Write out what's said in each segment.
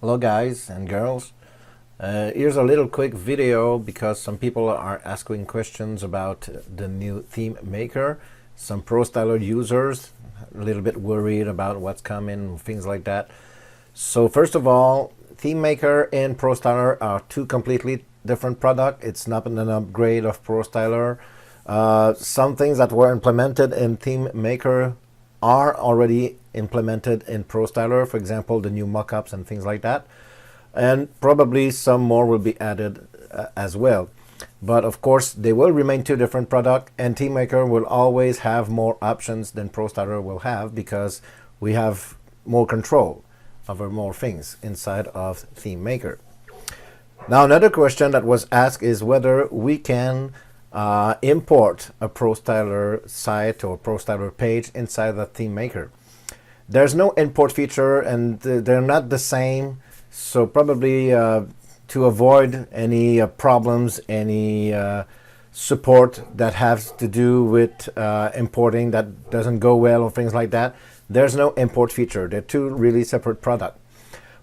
Hello guys and girls. Here's a little quick video because some people are asking questions about the new ThemeMaker. Some ProStyler users a little bit worried about what's coming, things like that. So first of all, ThemeMaker and ProStyler are two completely different products. It's not an upgrade of ProStyler. Some things that were implemented in ThemeMaker are already implemented in ProStyler, for example, the new mockups and things like that. And probably some more will be added as well. But of course, they will remain two different products, and ThemeMaker will always have more options than ProStyler will have because we have more control over more things inside of ThemeMaker. Now, another question that was asked is whether we can import a ProStyler site or ProStyler page inside the ThemeMaker. There's no import feature and they're not the same, so probably to avoid any problems, any support that has to do with importing that doesn't go well or things like that, there's no import feature. They're two really separate products.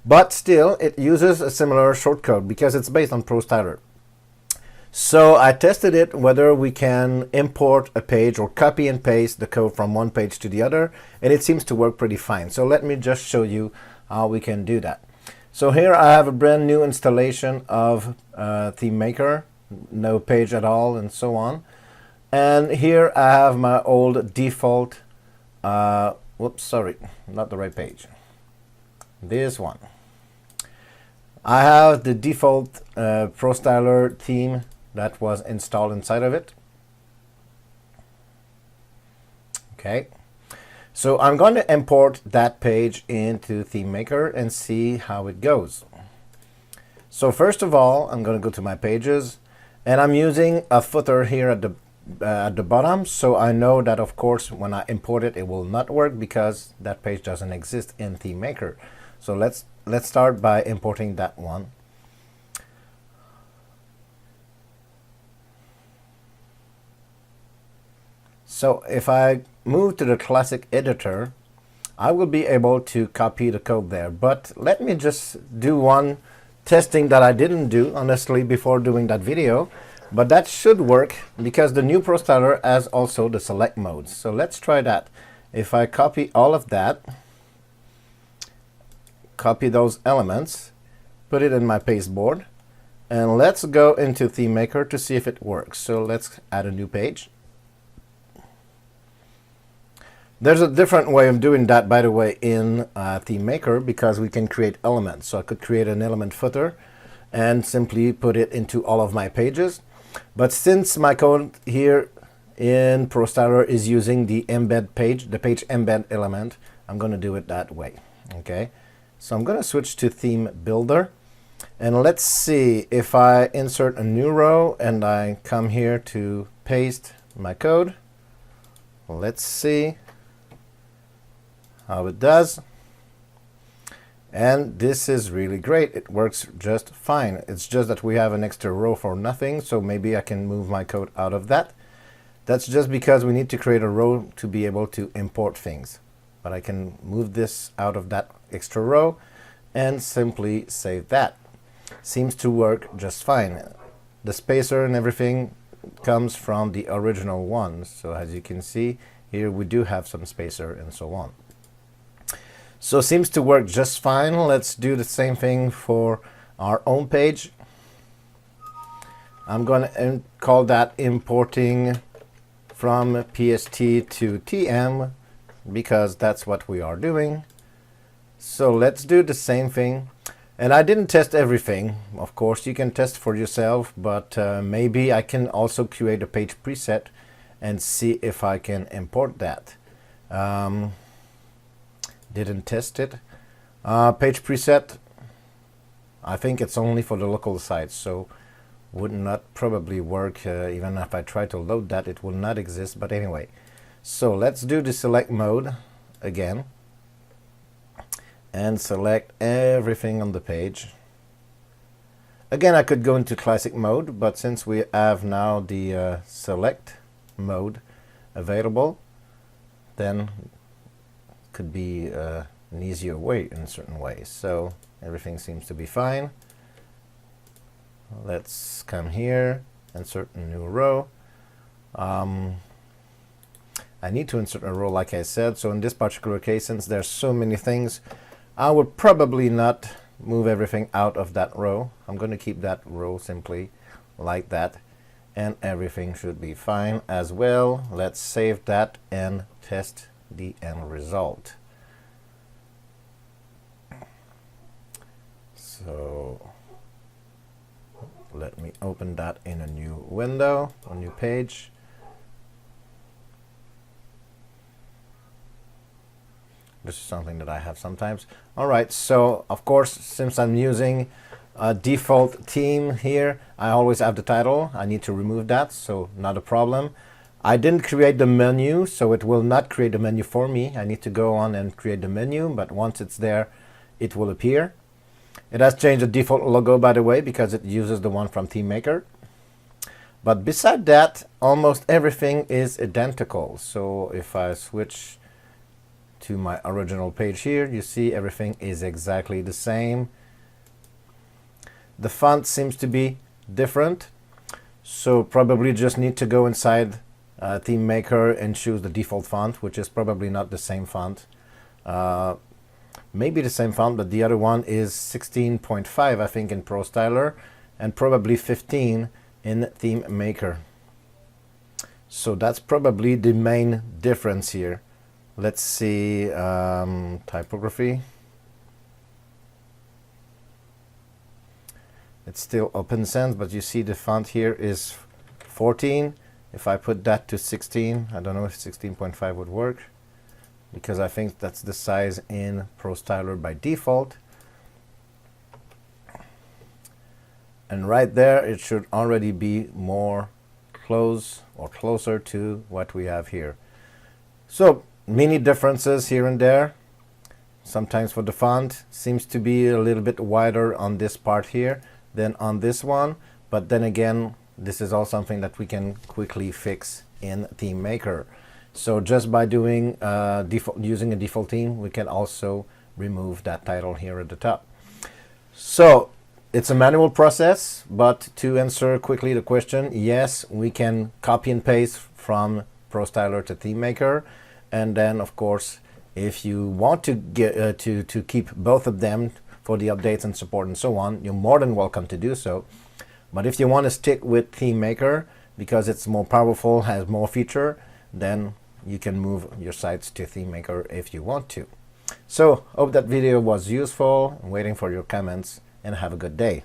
But still, it uses a similar shortcode because it's based on ProStyler. So I tested it whether we can import a page or copy and paste the code from one page to the other, and it seems to work pretty fine. So let me just show you how we can do that. So here I have a brand new installation of ThemeMaker, no page at all and so on. And here I have my old default, whoops, sorry, not the right page. This one. I have the default ProStyler theme that was installed inside of it. Okay, so I'm going to import that page into ThemeMaker and see how it goes. So first of all, I'm going to go to my pages, and I'm using a footer here at the bottom, so I know that of course when I import it, it will not work because that page doesn't exist in ThemeMaker. So let's start by importing that one. So if I move to the classic editor, I will be able to copy the code there. But let me just do one testing that I didn't do, honestly, before doing that video. But that should work because the new ProStyler has also the select modes. So let's try that. If I copy all of that, copy those elements, put it in my pasteboard, and let's go into ThemeMaker to see if it works. So let's add a new page. There's a different way of doing that, by the way, in ThemeMaker because we can create elements. So I could create an element footer and simply put it into all of my pages. But since my code here in ProStyler is using the embed page, the page embed element, I'm going to do it that way. Okay, so I'm going to switch to theme builder. And let's see if I insert a new row and I come here to paste my code. Let's see how it does. And this is really great. It works just fine. It's just that we have an extra row for nothing, so maybe I can move my code out of that. That's just because we need to create a row to be able to import things. But I can move this out of that extra row and simply save that. Seems to work just fine. The spacer and everything comes from the original one. So as you can see, here we do have some spacer and so on. So seems to work just fine. Let's do the same thing for our own page. I'm going to call that importing from PST to TM because that's what we are doing. So let's do the same thing. And I didn't test everything. Of course, you can test for yourself, but maybe I can also create a page preset and see if I can import that. Didn't test it. Page preset, I think it's only for the local site, so would not probably work. Even if I try to load that, it will not exist. But anyway, so let's do the select mode again and select everything on the page. Again, I could go into classic mode, but since we have now the select mode available, then could be an easier way in certain ways. So everything seems to be fine. Let's come here, insert a new row. I need to insert a row like I said, so in this particular case, since there's so many things, I would probably not move everything out of that row. I'm going to keep that row simply like that, and everything should be fine as well. Let's save that and test the end result. So let me open that in a new window, a new page. This is something that I have sometimes. All right, so of course, since I'm using a default theme here, I always have the title. I need to remove that, so not a problem. I didn't create the menu, so it will not create the menu for me. I need to go on and create the menu, but once it's there, it will appear. It has changed the default logo, by the way, because it uses the one from ThemeMaker. But beside that, almost everything is identical. So if I switch to my original page here, you see everything is exactly the same. The font seems to be different, so probably just need to go inside ThemeMaker and choose the default font, which is probably not the same font. Maybe the same font, but the other one is 16.5, I think, in ProStyler, and probably 15 in ThemeMaker. So that's probably the main difference here. Let's see, typography. It's still Open Sans, but you see the font here is 14. If I put that to 16, I don't know if 16.5 would work, because I think that's the size in ProStyler by default. And right there, it should already be more close or closer to what we have here. So many differences here and there. Sometimes for the font, seems to be a little bit wider on this part here than on this one. But then again, this is all something that we can quickly fix in ThemeMaker. So just by doing using a default theme, we can also remove that title here at the top. So it's a manual process, but to answer quickly the question, yes, we can copy and paste from ProStyler to ThemeMaker. And then, of course, if you want to get to keep both of them for the updates and support and so on, you're more than welcome to do so. But if you want to stick with ThemeMaker because it's more powerful, has more feature, then you can move your sites to ThemeMaker if you want to. So, hope that video was useful. I'm waiting for your comments, and have a good day.